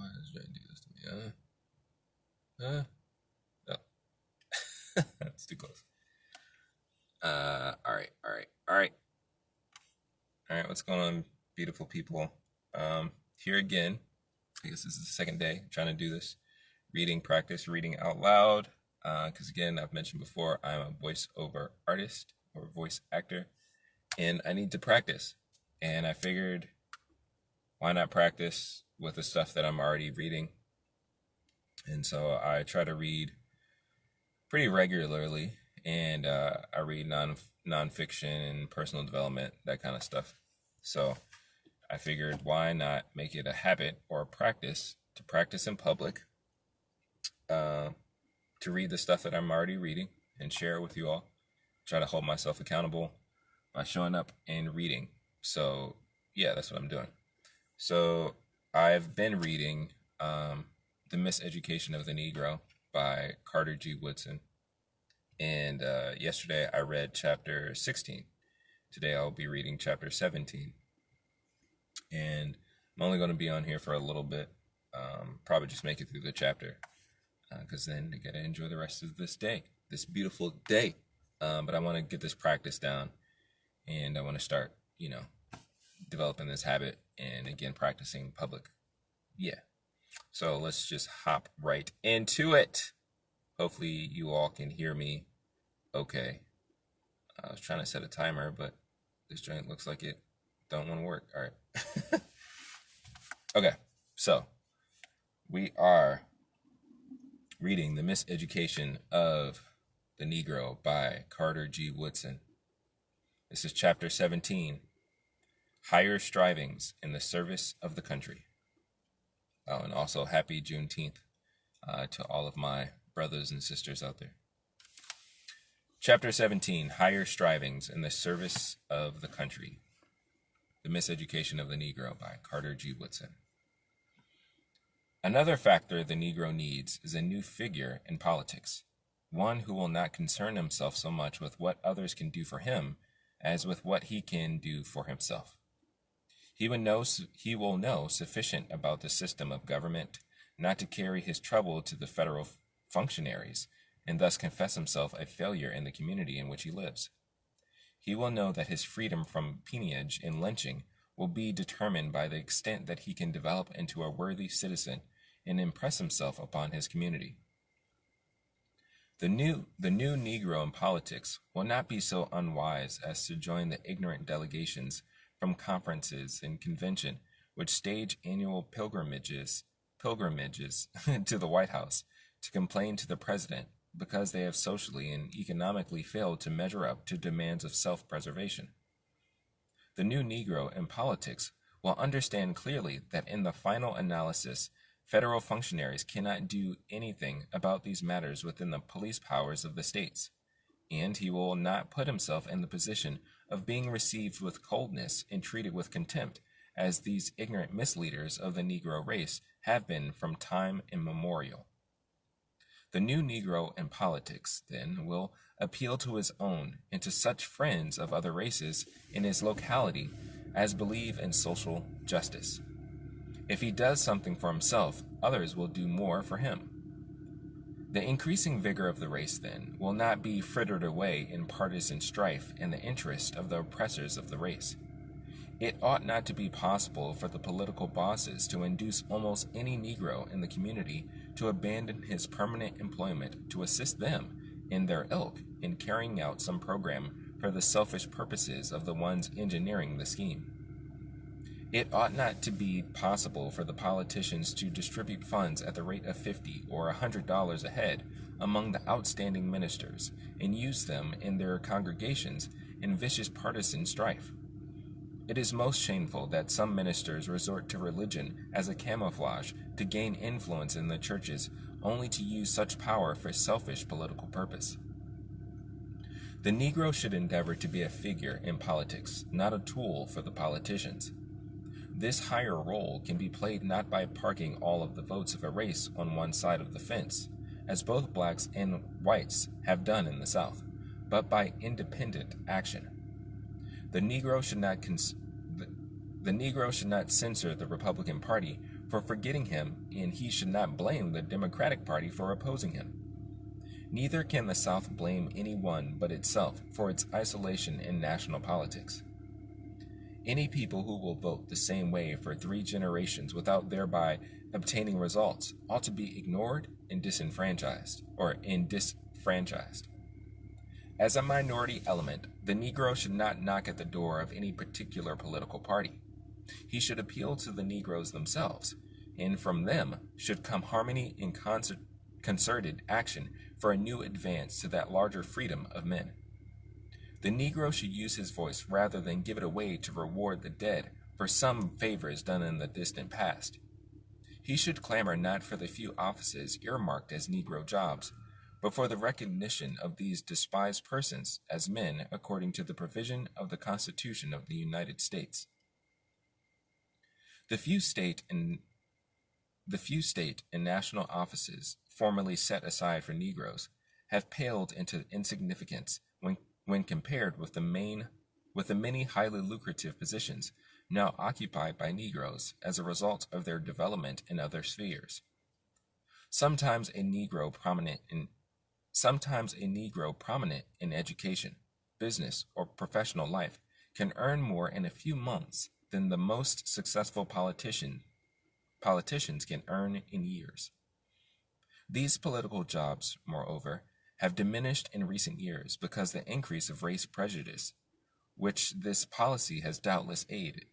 Why does Jane do this to me? No. That's too close. All right. What's going on, beautiful people? Here again. I guess this is the second day trying to do this reading practice, reading out loud. Because again, I've mentioned before, I'm a voiceover artist or voice actor, and I need to practice. And I figured, why not practice with the stuff that I'm already reading? And so I try to read pretty regularly, and I read nonfiction and personal development, that kind of stuff. So I figured, why not make it a habit or a practice to practice in public, to read the stuff that I'm already reading and share it with you all. Try to hold myself accountable by showing up and reading. So yeah, that's what I'm doing. So I've been reading The Miseducation of the Negro by Carter G. Woodson. And yesterday I read chapter 16. Today I'll be reading chapter 17. And I'm only going to be on here for a little bit. Probably just make it through the chapter. Because then I got to enjoy the rest of this day. This beautiful day. But I want to get this practice down. And I want to start, developing this habit. And again, practicing public. Yeah. So let's just hop right into it. Hopefully you all can hear me okay. I was trying to set a timer, but this joint looks like it don't want to work. All right. Okay, so we are reading The Miseducation of the Negro by Carter G. Woodson. This is chapter 17, Higher Strivings in the Service of the Country. Oh, and also happy Juneteenth to all of my brothers and sisters out there. Chapter 17, Higher Strivings in the Service of the Country. The Miseducation of the Negro by Carter G. Woodson. Another factor the Negro needs is a new figure in politics, one who will not concern himself so much with what others can do for him as with what he can do for himself. He will know sufficient about the system of government not to carry his trouble to the federal functionaries and thus confess himself a failure in the community in which he lives. He will know that his freedom from peonage and lynching will be determined by the extent that he can develop into a worthy citizen and impress himself upon his community. The new Negro in politics will not be so unwise as to join the ignorant delegations from conferences and convention which stage annual pilgrimages to the White House to complain to the president because they have socially and economically failed to measure up to demands of self-preservation. The new Negro in politics will understand clearly that in the final analysis, federal functionaries cannot do anything about these matters within the police powers of the states, and he will not put himself in the position of being received with coldness and treated with contempt, as these ignorant misleaders of the Negro race have been from time immemorial. The new Negro in politics, then, will appeal to his own and to such friends of other races in his locality as believe in social justice. If he does something for himself, others will do more for him. The increasing vigor of the race, then, will not be frittered away in partisan strife in the interest of the oppressors of the race. It ought not to be possible for the political bosses to induce almost any Negro in the community to abandon his permanent employment to assist them in their ilk in carrying out some program for the selfish purposes of the ones engineering the scheme. It ought not to be possible for the politicians to distribute funds at the rate of $50 or $100 a head among the outstanding ministers and use them in their congregations in vicious partisan strife. It is most shameful that some ministers resort to religion as a camouflage to gain influence in the churches, only to use such power for selfish political purpose. The Negro should endeavor to be a figure in politics, not a tool for the politicians. This higher role can be played not by parking all of the votes of a race on one side of the fence, as both blacks and whites have done in the South, but by independent action. The Negro should not censor the Republican Party for forgetting him, and he should not blame the Democratic Party for opposing him. Neither can the South blame anyone but itself for its isolation in national politics. Any people who will vote the same way for 3 generations without thereby obtaining results ought to be ignored and disfranchised. As a minority element, the Negro should not knock at the door of any particular political party. He should appeal to the Negroes themselves, and from them should come harmony and concerted action for a new advance to that larger freedom of men. The Negro should use his voice rather than give it away to reward the dead for some favors done in the distant past. He should clamor not for the few offices earmarked as Negro jobs, but for the recognition of these despised persons as men according to the provision of the Constitution of the United States. The few state and national offices formerly set aside for Negroes have paled into insignificance when compared with the many highly lucrative positions now occupied by Negroes as a result of their development in other spheres. Sometimes a Negro prominent in education, business, or professional life can earn more in a few months than the most successful politicians can earn in years. These political jobs, moreover, have diminished in recent years because the increase of race prejudice, which this policy has doubtless aided,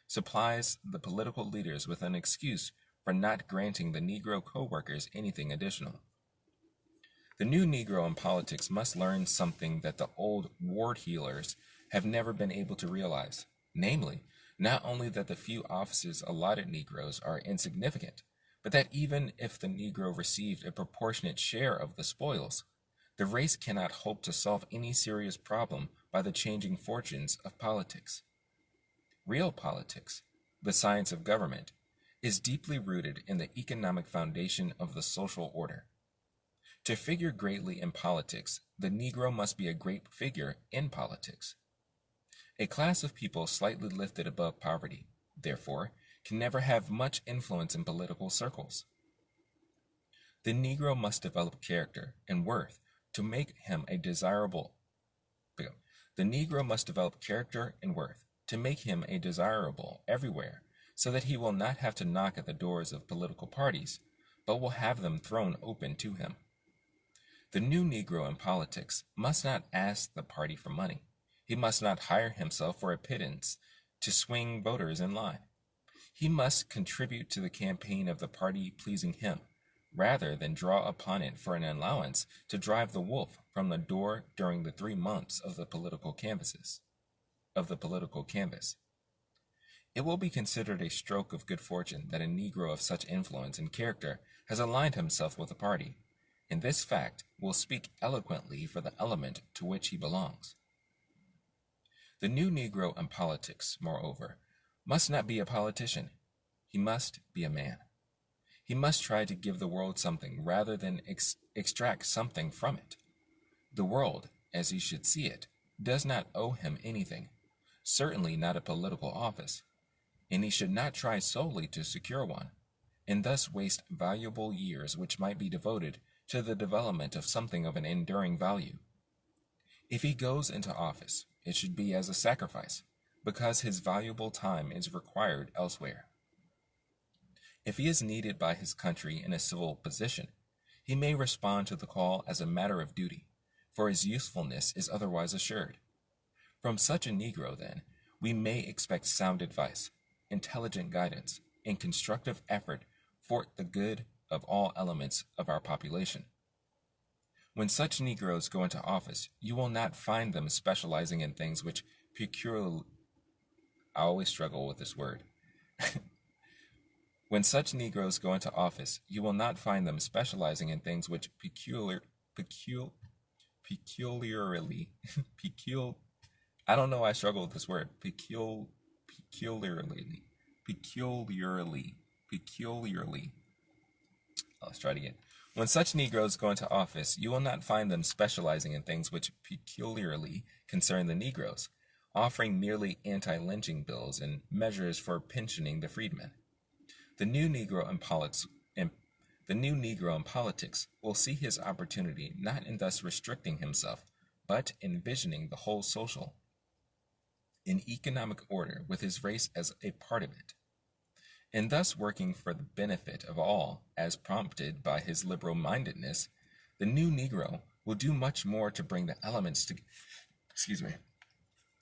supplies the political leaders with an excuse for not granting the Negro co-workers anything additional. The new Negro in politics must learn something that the old ward heelers have never been able to realize, namely, not only that the few offices allotted Negroes are insignificant, but that even if the Negro received a proportionate share of the spoils, the race cannot hope to solve any serious problem by the changing fortunes of politics. Real politics, the science of government, is deeply rooted in the economic foundation of the social order. To figure greatly in politics, the Negro must be a great figure in politics. A class of people slightly lifted above poverty, therefore, can never have much influence in political circles. The Negro must develop character and worth to make him a desirable everywhere, so that he will not have to knock at the doors of political parties, but will have them thrown open to him. The new Negro in politics must not ask the party for money. He must not hire himself for a pittance to swing voters in line. He must contribute to the campaign of the party pleasing him, rather than draw upon it for an allowance to drive the wolf from the door during the 3 months of the political canvass. It will be considered a stroke of good fortune that a Negro of such influence and character has aligned himself with a party, and this fact will speak eloquently for the element to which he belongs. The new Negro in politics, moreover, must not be a politician. He must be a man. He must try to give the world something rather than extract something from it. The world, as he should see it, does not owe him anything, certainly not a political office, and he should not try solely to secure one, and thus waste valuable years which might be devoted to the development of something of an enduring value. If he goes into office, it should be as a sacrifice, because his valuable time is required elsewhere. If he is needed by his country in a civil position, he may respond to the call as a matter of duty, for his usefulness is otherwise assured. From such a Negro, then, we may expect sound advice, intelligent guidance, and constructive effort for the good of all elements of our population. When such Negroes go into office, you will not find them specializing in things which peculiarly... I always struggle with this word. When such Negroes go into office, you will not find them specializing in things which peculiarly... I don't know why I struggle with this word. Peculiarly. Let's try it again. When such Negroes go into office, you will not find them specializing in things which peculiarly concern the Negroes, offering merely anti-lynching bills and measures for pensioning the freedmen. The new Negro in politics, the new Negro in politics will see his opportunity not in thus restricting himself, but in envisioning the whole social and economic order with his race as a part of it, and thus working for the benefit of all, as prompted by his liberal mindedness. The new Negro will do much more to bring the elements to excuse me.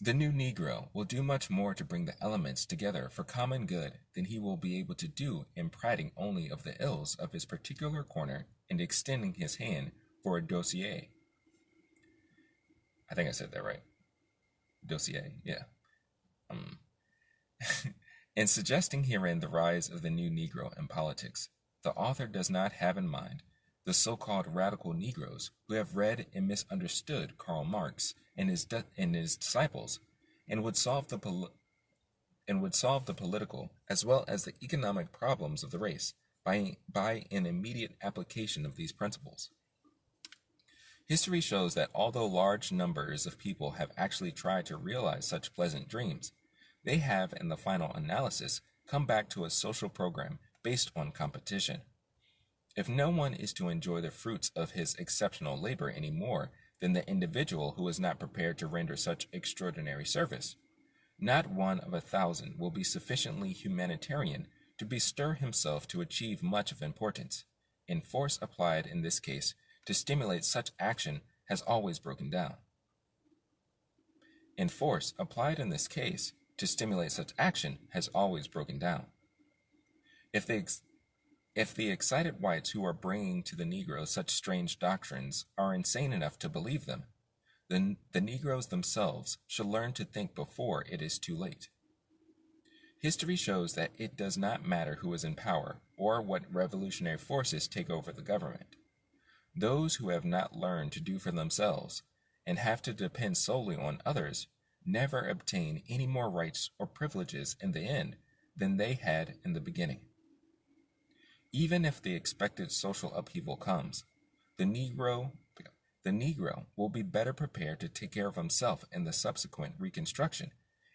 The new Negro will do much more to bring the elements together for common good than he will be able to do in prating only of the ills of his particular corner and extending his hand for a dossier. I think I said that right. Dossier, yeah. In suggesting herein the rise of the new Negro in politics, the author does not have in mind the so-called radical Negroes who have read and misunderstood Karl Marx and his disciples, and would solve the political as well as the economic problems of the race by an immediate application of these principles. History shows that although large numbers of people have actually tried to realize such pleasant dreams, they have, in the final analysis, come back to a social program based on competition. If no one is to enjoy the fruits of his exceptional labor any more than the individual who is not prepared to render such extraordinary service, not one of 1,000 will be sufficiently humanitarian to bestir himself to achieve much of importance, and force applied in this case to stimulate such action has always broken down. And force applied in this case to stimulate such action has always broken down. If the excited whites who are bringing to the Negroes such strange doctrines are insane enough to believe them, then the Negroes themselves should learn to think before it is too late. History shows that it does not matter who is in power or what revolutionary forces take over the government. Those who have not learned to do for themselves and have to depend solely on others never obtain any more rights or privileges in the end than they had in the beginning. Even if the expected social upheaval comes, the Negro will be better prepared to take care of himself in the subsequent reconstruction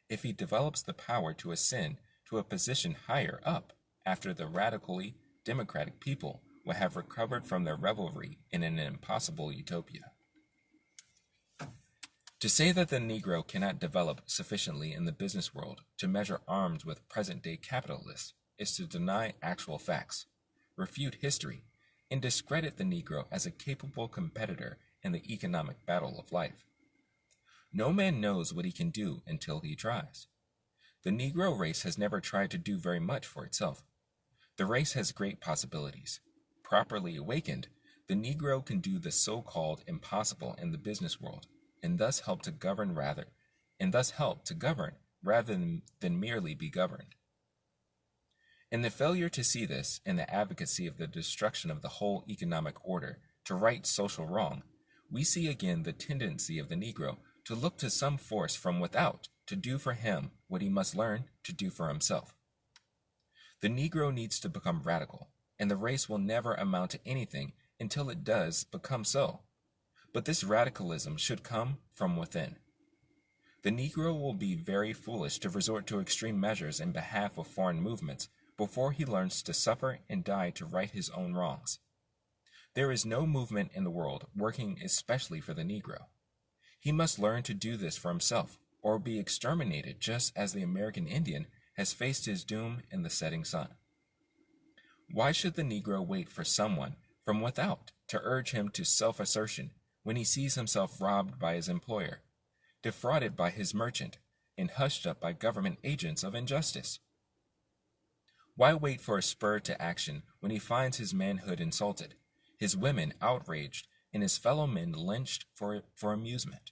if he develops the power to ascend to a position higher up after the radically democratic people will have recovered from their revelry in an impossible utopia. To say that the Negro cannot develop sufficiently in the business world to measure arms with present-day capitalists is to deny actual facts, refute history, and discredit the Negro as a capable competitor in the economic battle of life. No man knows what he can do until he tries. The Negro race has never tried to do very much for itself. The race has great possibilities. Properly awakened, the Negro can do the so-called impossible in the business world, and thus help to govern rather than merely be governed. In the failure to see this and the advocacy of the destruction of the whole economic order to right social wrong, we see again the tendency of the Negro to look to some force from without to do for him what he must learn to do for himself. The Negro needs to become radical, and the race will never amount to anything until it does become so. But this radicalism should come from within. The Negro will be very foolish to resort to extreme measures in behalf of foreign movements before he learns to suffer and die to right his own wrongs. There is no movement in the world working especially for the Negro. He must learn to do this for himself, or be exterminated just as the American Indian has faced his doom in the setting sun. Why should the Negro wait for someone from without to urge him to self-assertion when he sees himself robbed by his employer, defrauded by his merchant, and hushed up by government agents of injustice? Why wait for a spur to action when he finds his manhood insulted, his women outraged, and his fellow men lynched for amusement?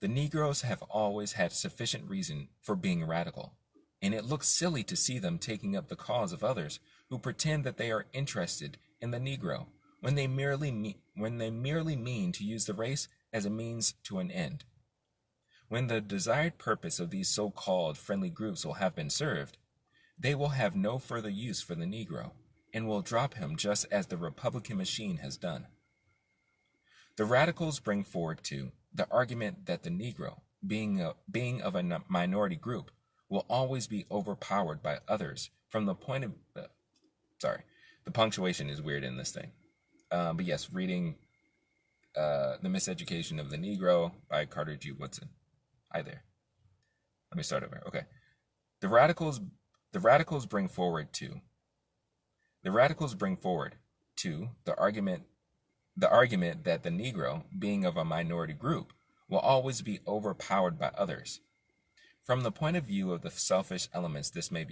The Negroes have always had sufficient reason for being radical, and it looks silly to see them taking up the cause of others who pretend that they are interested in the Negro when they merely mean to use the race as a means to an end. When the desired purpose of these so-called friendly groups will have been served, they will have no further use for the Negro, and will drop him just as the Republican machine has done. The radicals bring forward, too, the argument that the Negro, being of a minority group, will always be overpowered by others from the point of... sorry, the punctuation is weird in this thing. But yes, reading The Miseducation of the Negro by Carter G. Woodson. Hi there. Let me start over. Okay. The radicals bring forward, too, the argument that the Negro, being of a minority group, will always be overpowered by others. From the point of view of the selfish elements, this may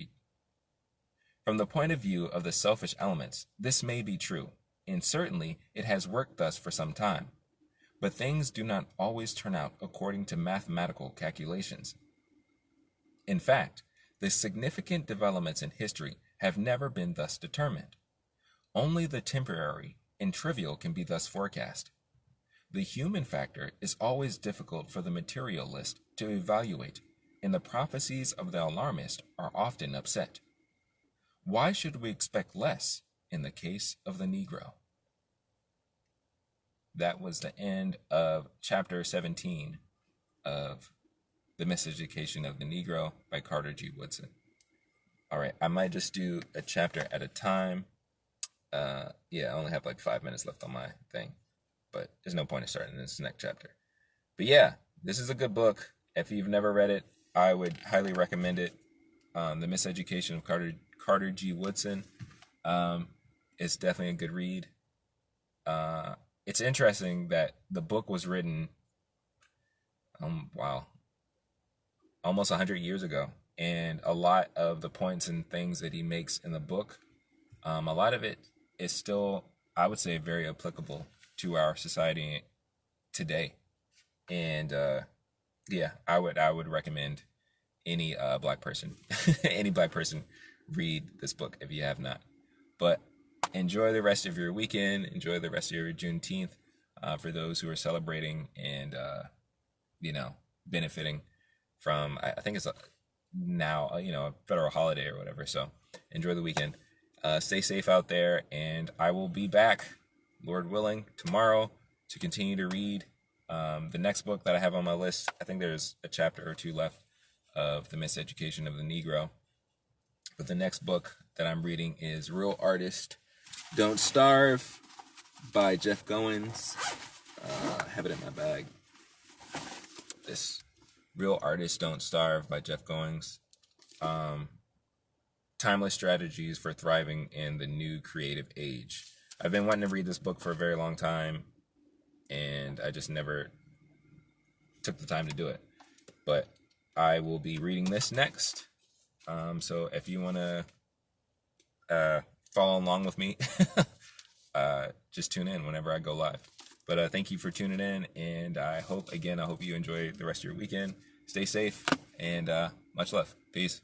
be true, and certainly it has worked thus for some time. But things do not always turn out according to mathematical calculations. In fact, the significant developments in history have never been thus determined. Only the temporary and trivial can be thus forecast. The human factor is always difficult for the materialist to evaluate, and the prophecies of the alarmist are often upset. Why should we expect less in the case of the Negro? That was the end of chapter 17 of The Miseducation of the Negro by Carter G. Woodson. All right, I might just do a chapter at a time. I only have like 5 minutes left on my thing, but there's no point in starting this next chapter. But yeah, this is a good book. If you've never read it, I would highly recommend it. The Miseducation of Carter G. Woodson. It's definitely a good read. It's interesting that the book was written, almost 100 years ago. And a lot of the points and things that he makes in the book, a lot of it is still, I would say, very applicable to our society today. And I would recommend any black person read this book if you have not. But enjoy the rest of your weekend. Enjoy the rest of your Juneteenth for those who are celebrating and benefiting from. I think it's now a federal holiday or whatever. So enjoy the weekend. Stay safe out there, and I will be back, Lord willing, tomorrow to continue to read the next book that I have on my list. I think there's a chapter or two left of The Miseducation of the Negro. But the next book that I'm reading is Real Artists Don't Starve by Jeff Goins. I have it in my bag. This Real Artists Don't Starve by Jeff Goins. Timeless Strategies for Thriving in the New Creative Age. I've been wanting to read this book for a very long time, and I just never took the time to do it. But I will be reading this next. So if you want to follow along with me, just tune in whenever I go live. But thank you for tuning in, and I hope you enjoy the rest of your weekend. Stay safe, and much love. Peace.